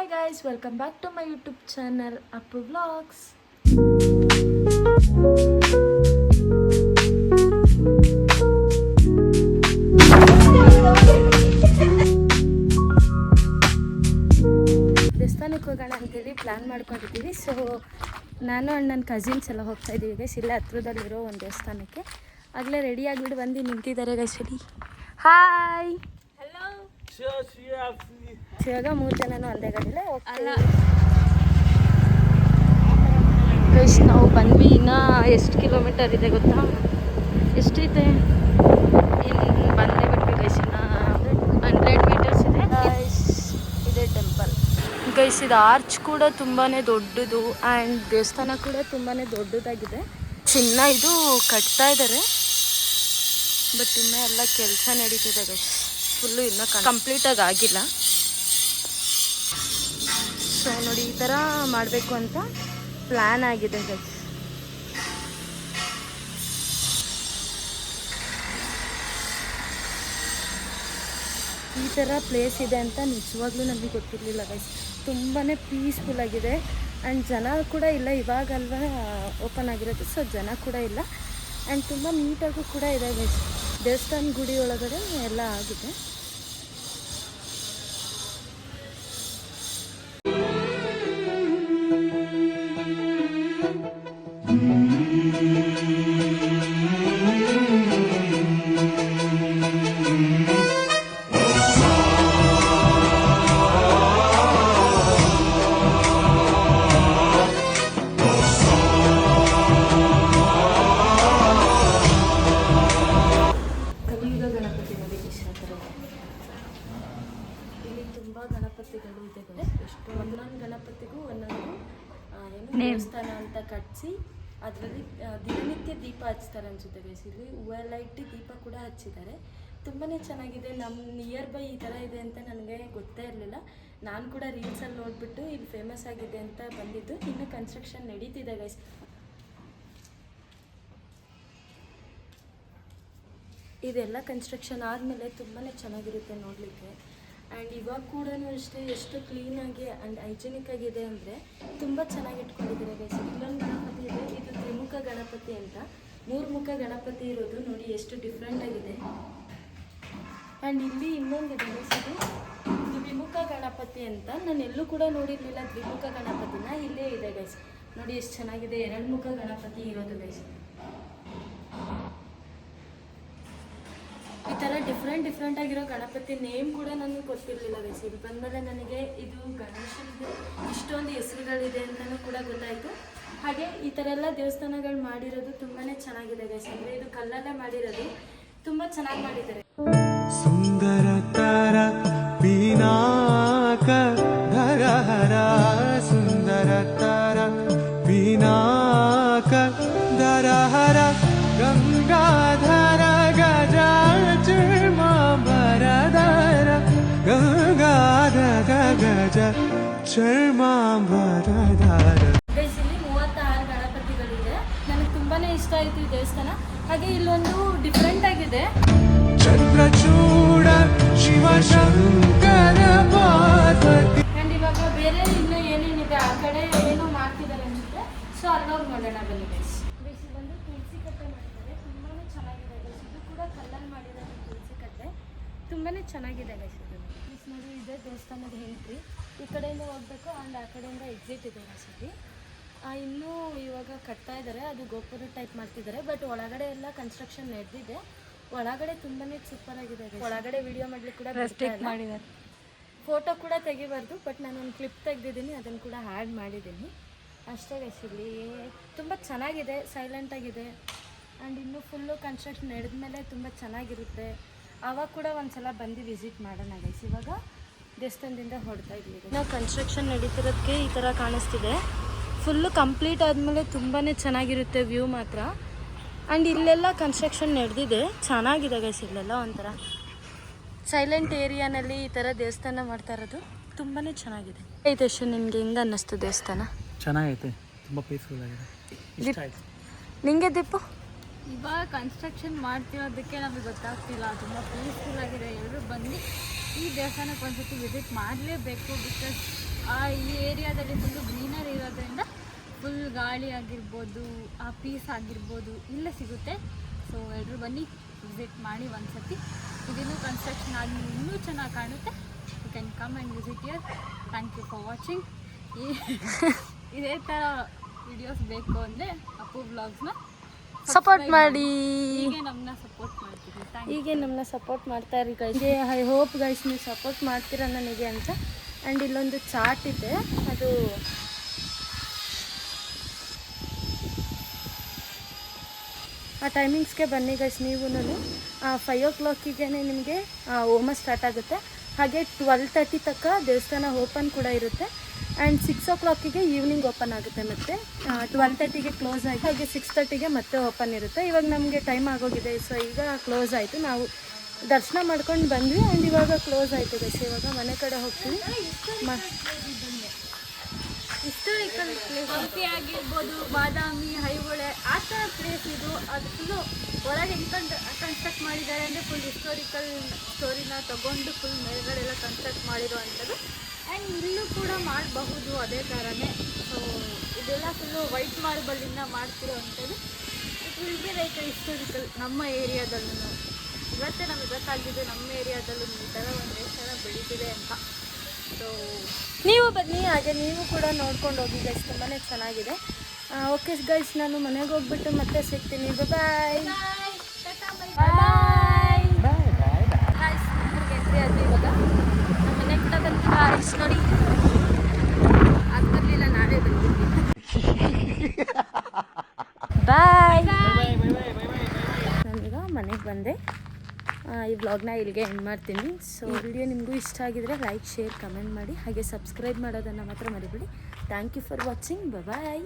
Hi guys, welcome back to my YouTube channel Appu Vlogs. ದೇವಸ್ಥಾನಕ್ಕೆ ಹೋಗೋಣ ಅಂತೇಳಿ plan ಮಾಡ್ಕೊಂಡಿದ್ದೀವಿ. ಸೊ ನಾನು ಆ್ಯಂಡ್ ನನ್ನ ಕಸಿನ್ಸ್ ಎಲ್ಲ ಹೋಗ್ತಾ ಇದ್ದೀವಿ ಗೈಸ್. ಇಲ್ಲೇ ಹತ್ರದಲ್ಲಿರೋ ಒಂದು ದೇವಸ್ಥಾನಕ್ಕೆ. ಆಗಲೇ ರೆಡಿ ಆಗಿಬಿಟ್ಟು ಬಂದು ನಿಂತಿದ್ದಾರೆ ಗೈಸ್. ಸರಿ, ಹಾಯ್, ಹಲೋ. ಇವಾಗ 3 ಜನನೂ ಒಂದೇ ಗಾಡಿಲೇ ಹೋಗ್ತೀವಿ ಗೈಸ್. ನಾವು ಬಂದ್ವಿ. ಇನ್ನೂ ಎಷ್ಟು ಕಿಲೋಮೀಟರ್ ಇದೆ ಗೊತ್ತಾ? ಎಷ್ಟೈತೆ? ಇನ್ನು ಬಂದೇ ಬಿಟ್ವಿ ಗೈಸ್. ಇನ್ನು 100 ಮೀಟರ್ಸ್ ಇದೆ ಗೈಸ್. ಇದೆ ಟೆಂಪಲ್ ಗೈಸ್. ಇದು ಆರ್ಚ್ ಕೂಡ ತುಂಬಾ ದೊಡ್ಡದು ಆ್ಯಂಡ್ ದೇವಸ್ಥಾನ ಕೂಡ ತುಂಬಾ ದೊಡ್ಡದಾಗಿದೆ. ಚಿನ್ನ ಇದು ಕಟ್ತಾ ಇದ್ದಾರೆ, ಬಟ್ ಇನ್ನೂ ಎಲ್ಲ ಕೆಲಸ ನಡೀತಿದೆ ಗೈಸ್. ಫುಲ್ಲು ಇನ್ನೂ ಕಂಪ್ಲೀಟಾಗಿ ಆಗಿಲ್ಲ. ಸೊ ನೋಡಿ, ಈ ಥರ ಮಾಡಬೇಕು ಅಂತ ಪ್ಲ್ಯಾನ್ ಆಗಿದೆ ಗೈಸ್. ಈ ಥರ ಪ್ಲೇಸ್ ಇದೆ ಅಂತ ನಿಜವಾಗ್ಲೂ ನಮಗೆ ಗೊತ್ತಿರಲಿಲ್ಲ ಗೈಸ್. ತುಂಬಾ ಪೀಸ್ಫುಲ್ ಆಗಿದೆ ಆ್ಯಂಡ್ ಜನ ಕೂಡ ಇಲ್ಲ. ಇವಾಗಲ್ವ ಓಪನ್ ಆಗಿರೋದು, ಸೊ ಜನ ಕೂಡ ಇಲ್ಲ ಆ್ಯಂಡ್ ತುಂಬ ನೀಟಾಗೂ ಕೂಡ ಇದೆ ಗೈಸ್. ದೇವಸ್ಥಾನ ಗುಡಿ ಒಳಗಡೆ ಎಲ್ಲ ಆಗಿದೆ. ಗಣಪತಿಗಳು ಇದೆ. ಎಷ್ಟು ಒಂದೊಂದು ಗಣಪತಿಗೂ ಒಂದೊಂದು ದೇವಸ್ಥಾನ ಅಂತ ಕಟ್ಟಿಸಿ ಅದರಲ್ಲಿ ದಿನನಿತ್ಯ ದೀಪ ಹಚ್ತಾರೆ ಅನ್ಸುತ್ತೆ ಗೈಸ್. ಇಲ್ಲಿ ಹೂವು ಎಲ್ಲ ಇಟ್ಟು ದೀಪ ಕೂಡ ಹಚ್ಚಿದ್ದಾರೆ. ತುಂಬಾ ಚೆನ್ನಾಗಿದೆ. ನಮ್ಮ ನಿಯರ್ ಬೈ ಈ ಥರ ಇದೆ ಅಂತ ನನಗೆ ಗೊತ್ತೇ ಇರಲಿಲ್ಲ. ನಾನು ಕೂಡ ರೀಲ್ಸಲ್ಲಿ ನೋಡಿಬಿಟ್ಟು ಇಲ್ಲಿ ಫೇಮಸ್ ಆಗಿದೆ ಅಂತ ಬಂದಿದ್ದು. ಇನ್ನು ಕನ್ಸ್ಟ್ರಕ್ಷನ್ ನಡೀತಿದೆ ಗೈಸ್. ಇದೆಲ್ಲ ಕನ್ಸ್ಟ್ರಕ್ಷನ್ ಆದಮೇಲೆ ತುಂಬಾ ಚೆನ್ನಾಗಿರುತ್ತೆ ನೋಡಲಿಕ್ಕೆ. ಆ್ಯಂಡ್ ಇವಾಗ ಕೂಡ ಅಷ್ಟೇ ಎಷ್ಟು ಕ್ಲೀನಾಗಿ ಆ್ಯಂಡ್ ಹೈಜಿನಿಕ್ ಆಗಿದೆ ಅಂದರೆ ತುಂಬ ಚೆನ್ನಾಗಿ ಇಟ್ಕೊಂಡಿದ್ದಾರೆ ಗೈಸ್. ಇಲ್ಲೊಂದು ಗಣಪತಿ ಇದೆ, ಇದು ತ್ರಿಮುಖ ಗಣಪತಿ ಅಂತ. 3 ಮುಖ ಗಣಪತಿ ಇರೋದು ನೋಡಿ, ಎಷ್ಟು ಡಿಫ್ರೆಂಟ್ ಆಗಿದೆ. ಆ್ಯಂಡ್ ಇಲ್ಲಿ ಇನ್ನೊಂದಿದೆ ಗೈಸ್, ಇದು ದ್ವಿಮುಖ ಗಣಪತಿ ಅಂತ. ನಾನು ಎಲ್ಲೂ ಕೂಡ ನೋಡಿರಲಿಲ್ಲ ದ್ವಿಮುಖ ಗಣಪತಿನ. ಇಲ್ಲೇ ಇದೆ ಗೈಸ್. ನೋಡಿ ಎಷ್ಟು ಚೆನ್ನಾಗಿದೆ. 2 ಮುಖ ಗಣಪತಿ ಇರೋದು ಗೈಸ್. ಈ ಥರ ಡಿಫ್ರೆಂಟ್ ಆಗಿರೋ ಗಣಪತಿ ನೇಮ್ ಕೂಡ ನನಗೆ ಗೊತ್ತಿರಲಿಲ್ಲ ಗೈಸ್. ಇಲ್ಲಿ ಬಂದಮೇಲೆ ನನಗೆ ಇದು ಗಣೇಶನಿಗೆ ಇಷ್ಟೊಂದು ಹೆಸರುಗಳಿದೆ ಅಂತಲೂ ಕೂಡ ಗೊತ್ತಾಯಿತು. ಹಾಗೆ ಈ ಥರ ಎಲ್ಲ ದೇವಸ್ಥಾನಗಳು ಮಾಡಿರೋದು ತುಂಬಾ ಚೆನ್ನಾಗಿದೆ ಗೈಸ್. ಅಂದರೆ ಇದು ಕಲ್ಲಲ್ಲೇ ಮಾಡಿರೋದು, ತುಂಬ ಚೆನ್ನಾಗಿ ಮಾಡಿದ್ದಾರೆ. ಸುಂದರ ತರ ಪಿನಾಕ ಧರ ಹರ, ಸುಂದರ ತರ ಪಿನಾಕ ಧರ ಹರ, ಗಂಗಾಧರ ಗಜ ಚರ್ಮಾಂಬರಧರ, ಗಂಗಾಧರ ಗಜ ಚರ್ಮಾಂಬರಧರ. ಗೈಸ್, ಇಲ್ಲಿ 36 ಗಣಪತಿಗಳಿದೆ. ನನಗೆ ತುಂಬಾನೇ ಇಷ್ಟ ಆಯಿತು ಈ ದೇವಸ್ಥಾನ. ಹಾಗೆ ಇಲ್ಲೊಂದು ಡಿಫ್ರೆಂಟ್ ಆಗಿದೆ, ಚಂದ್ರಚೂಡ ಶಿವಶಂಕರ ಪಾರ್ವತಿ. ಆ್ಯಂಡ್ ಇವಾಗ ಬೇರೆ ಇನ್ನೂ ಏನೇನಿದೆ ಆ ಕಡೆ ಏನೋ ಮಾಡ್ತಿದ್ದಾರೆ ಅನ್ಸುತ್ತೆ. ಸೊ ಅಲ್ಲೋಗಿ ನೋಡೋಣ ಬನ್ನಿ ಗೈಸ್. ಗೈಸ್, ಬಂದು ತುಳಸಿ ಕಟ್ಟೆ ಮಾಡಿದ್ದಾರೆ. ತುಂಬಾ ಚೆನ್ನಾಗಿದೆ ಗೈಸ್. ಇದು ಕೂಡ ಕಲ್ಲಲ್ಲಿ ಮಾಡಿರೋದು ತುಳಸಿ ಕಟ್ಟೆ. ತುಂಬಾ ಚೆನ್ನಾಗಿದೆ ಗೈಸ್. ಇದು ಗೈಸ್ ನೋಡಿ, ಇದೆ ದೇವಸ್ಥಾನದ ಎಂಟ್ರಿ. ಈ ಕಡೆಯಿಂದ ಹೋಗ್ಬೇಕು ಆ್ಯಂಡ್ ಆ ಕಡೆಯಿಂದ ಎಕ್ಸಿಟ್ ಇದೆ ಗೈಸ್. ಇನ್ನೂ ಇವಾಗ ಕಟ್ತಾ ಇದ್ದಾರೆ, ಅದು ಗೋಪುರ ಟೈಪ್ ಮಾಡ್ತಿದ್ದಾರೆ. ಬಟ್ ಒಳಗಡೆ ಎಲ್ಲ ಕನ್ಸ್ಟ್ರಕ್ಷನ್ ನಡೆದಿದೆ. ಒಳಗಡೆ ತುಂಬಾ ಸೂಪರ್ ಆಗಿದೆ. ಒಳಗಡೆ ವಿಡಿಯೋ ಮಾಡ್ಲಿಕ್ಕೆ ಕೂಡ ಮಾಡಿದ್ದಾರೆ. ಫೋಟೋ ಕೂಡ ತೆಗಿಬಾರ್ದು, ಬಟ್ ನಾನೊಂದು ಕ್ಲಿಪ್ ತೆಗೆದಿದ್ದೀನಿ, ಅದನ್ನು ಕೂಡ ಆ್ಯಡ್ ಮಾಡಿದ್ದೀನಿ ಅಷ್ಟೇ ಗೈಸ್. ಇಲ್ಲಿ ತುಂಬ ಚೆನ್ನಾಗಿದೆ, ಸೈಲೆಂಟಾಗಿದೆ. ಆ್ಯಂಡ್ ಇನ್ನೂ ಫುಲ್ಲು ಕನ್ಸ್ಟ್ರಕ್ಷನ್ ನಡೆದ ಮೇಲೆ ತುಂಬ ಚೆನ್ನಾಗಿರುತ್ತೆ. ಆವಾಗ ಕೂಡ ಒಂದ್ಸಲ ಬಂದು ವಿಸಿಟ್ ಮಾಡೋಣ ಗೈಸ್. ಇವಾಗ ದೇವಸ್ಥಾನದಿಂದ ಹೊರಡ್ತಾ ಇದ್ದೀವಿ. ನಾವು ಕನ್ಸ್ಟ್ರಕ್ಷನ್ ನಡೀತಿರೋದಕ್ಕೆ ಈ ಥರ ಕಾಣಿಸ್ತಿದೆ. ಫುಲ್ಲು ಕಂಪ್ಲೀಟ್ ಆದಮೇಲೆ ತುಂಬಾ ಚೆನ್ನಾಗಿರುತ್ತೆ ವ್ಯೂ ಮಾತ್ರ. ಆ್ಯಂಡ್ ಇಲ್ಲೆಲ್ಲ ಕನ್ಸ್ಟ್ರಕ್ಷನ್ ನಡೆದಿದೆ, ಚೆನ್ನಾಗಿದೆ ಗೈಸ್. ಇಲ್ಲೆಲ್ಲ ಒಂಥರ ಸೈಲೆಂಟ್ ಏರಿಯಾನಲ್ಲಿ ಈ ಥರ ದೇವಸ್ಥಾನ ಮಾಡ್ತಾ ಇರೋದು ತುಂಬಾ ಚೆನ್ನಾಗಿದೆ. ಐತೆ ಅಷ್ಟು ನಿಮಗೆ ಹೆಂಗೆ ಅನ್ನಿಸ್ತು ದೇವಸ್ಥಾನ? ಚೆನ್ನಾಗೈತೆ, ತುಂಬ ಪೀಸ್ಫುಲ್ ಆಗಿದೆ. ನಿಂಗೆ ದೀಪು? ಇವಾಗ ಕನ್ಸ್ಟ್ರಕ್ಷನ್ ಮಾಡ್ತಿರೋದಕ್ಕೆ ನಮಗೆ ಗೊತ್ತಾಗ್ತಿಲ್ಲ. ತುಂಬ ಪೀಸ್ಫುಲ್ ಆಗಿದೆ. ಎಲ್ಲರೂ ಬನ್ನಿ ಈ ದೇವಸ್ಥಾನಕ್ಕೆ ಒಂದ್ಸತಿ ವಿಸಿಟ್ ಮಾಡಲೇಬೇಕು. ಬಿಕಾಸ್ ಈ ಏರಿಯಾದಲ್ಲಿ ಫುಲ್ಲು ಗ್ರೀನರಿ ಇರೋದ್ರಿಂದ ಫುಲ್ ಗಾಳಿ ಆಗಿರ್ಬೋದು, ಆ ಪೀಸ್ ಆಗಿರ್ಬೋದು ಇಲ್ಲೇ ಸಿಗುತ್ತೆ. ಸೊ ಎಲ್ಲರೂ ಬನ್ನಿ ವಿಸಿಟ್ ಮಾಡಿ ಒಂದ್ಸತಿ. ಇದಿನ್ನೂ ಕನ್ಸ್ಟ್ರಕ್ಷನ್ ಆಗಿ ಇನ್ನೂ ಚೆನ್ನಾಗಿ ಕಾಣುತ್ತೆ. You can come and visit here. Thank you for watching. ಇದೇ ಥರ ವಿಡಿಯೋಸ್ ಬೇಕು ಅಂದರೆ ಅಪ್ಪು ವ್ಲಾಗ್ಸ್ನ ಸಪೋರ್ಟ್ ಮಾಡಿ. ಹೀಗೆ ನಮ್ಮನ್ನ ಸಪೋರ್ಟ್ ಮಾಡ್ತೀವಿ. ಹೀಗೆ ನಮ್ಮನ್ನ ಸಪೋರ್ಟ್ ಮಾಡ್ತಾ ಇರಿ ಗೈಸ್. ಐ ಹೋಪ್ ಗೈಸ್ ನೀವು ಸಪೋರ್ಟ್ ಮಾಡ್ತೀರಾ ನನಗೆ ಅಂತ. ಆ್ಯಂಡ್ ಇಲ್ಲೊಂದು ಚಾರ್ಟ್ ಇದೆ, ಅದು ಆ ಟೈಮಿಂಗ್ಸ್ಗೆ ಬನ್ನಿ ಗೈಸ್. ನೀವು 5 o'clock ನಿಮಗೆ ಹೋಮ ಸ್ಟಾರ್ಟ್ ಆಗುತ್ತೆ. ಹಾಗೆ 12:30 ತನಕ ದೇವಸ್ಥಾನ ಓಪನ್ ಕೂಡ ಇರುತ್ತೆ. ಆ್ಯಂಡ್ 6 o'clock ಈವ್ನಿಂಗ್ ಓಪನ್ ಆಗುತ್ತೆ. ಮತ್ತು 12:30 ಕ್ಲೋಸ್ ಆಗಿ ಹಾಗೆ 6:30 ಮತ್ತೆ ಓಪನ್ ಇರುತ್ತೆ. ಇವಾಗ ನಮಗೆ ಟೈಮ್ ಆಗೋಗಿದೆ, ಸೊ ಈಗ ಕ್ಲೋಸ್ ಆಯಿತು. ನಾವು ದರ್ಶನ ಮಾಡ್ಕೊಂಡು ಬಂದ್ವಿ ಆ್ಯಂಡ್ ಇವಾಗ ಕ್ಲೋಸ್ ಆಯಿತು ಗೈಸ್. ಇವಾಗ ಮನೆ ಕಡೆ ಹೋಗ್ತೀವಿ. ಹಿಸ್ಟೋರಿಕಲ್ ಪ್ಲೇಸ್ ಹಂಪಿ ಆಗಿರ್ಬೋದು, ಬಾದಾಮಿ, ಐಹೊಳೆ ಆ ಥರ ಪ್ಲೇಸ್ ಇದು. ಅದು ಫುಲ್ಲು ಒಳಗೆ ಹೆಂಗೆ ಕನ್ಸ್ಟ್ರಕ್ಟ್ ಮಾಡಿದ್ದಾರೆ ಅಂದರೆ ಫುಲ್ ಹಿಸ್ಟೋರಿಕಲ್ ಸ್ಟೋರಿನ ತೊಗೊಂಡು ಫುಲ್ ಮೇಲ್ಗಡೆಲ್ಲ ಕನ್ಸ್ಟ್ರಕ್ಟ್ ಮಾಡಿರುವಂಥದ್ದು. ಆ್ಯಂಡ್ ಇಲ್ಲೂ ಕೂಡ ಮಾಡಬಹುದು ಅದೇ ಥರನೇ. ಸೊ ಇದೆಲ್ಲ ಫುಲ್ಲು ವೈಟ್ ಮಾರ್ಬಲಿಂದ ಮಾಡ್ತಿರೋವಂಥದ್ದು. It will be like historical ನಮ್ಮ ಏರಿಯಾದಲ್ಲೂ. ಇವತ್ತೇ ನಮಗೆ ಗೊತ್ತಾಗಿದ್ದು ನಮ್ಮ ಏರಿಯಾದಲ್ಲೂ ಈ ಥರ ಒಂದು ದೇವಸ್ಥಾನ ಬೆಳೀತಿದೆ ಅಂತ. ಸೊ ನೀವು ಬನ್ನಿ, ಹಾಗೆ ನೀವು ಕೂಡ ನೋಡ್ಕೊಂಡು ಹೋಗಿ ಗೈಸ್, ತುಂಬಾ ಚೆನ್ನಾಗಿದೆ. ಓಕೆ ಗೈಸ್, ನಾನು ಮನೆಗೆ ಹೋಗ್ಬಿಟ್ಟು ಮತ್ತೆ ಸಿಗ್ತೀನಿ. ಬಾಯ್ ಬಾಯ್ ಗೈಸ್. ಎಂಟ್ರಿ ಆದ್ವಿ ಇವಾಗ. ನಮ್ಮ ಮನೆ ಕೂಡ ಬಂದು ಗೈಸ್ ನೋಡಿ, ಅದು ಬರಲಿಲ್ಲ, ನಾವೇ ಬಂದಿದ್ವಿ. ಬಾಯ್. ನಾನೀಗ ಮನೆಗೆ ಬಂದೆ. ಈ ವ್ಲಾಗ್ನ ಇಲ್ಲಿಗೆ ಎಂಡ್ ಮಾಡ್ತೀನಿ. ಸೊ ವಿಡಿಯೋ ನಿಮಗೂ ಇಷ್ಟ ಆಗಿದ್ರೆ ಲೈಕ್, ಶೇರ್, ಕಮೆಂಟ್ ಮಾಡಿ. ಹಾಗೆ ಸಬ್ಸ್ಕ್ರೈಬ್ ಮಾಡೋದನ್ನು ಮಾತ್ರ ಮರಿಬೇಡಿ. Thank you for watching. Bye.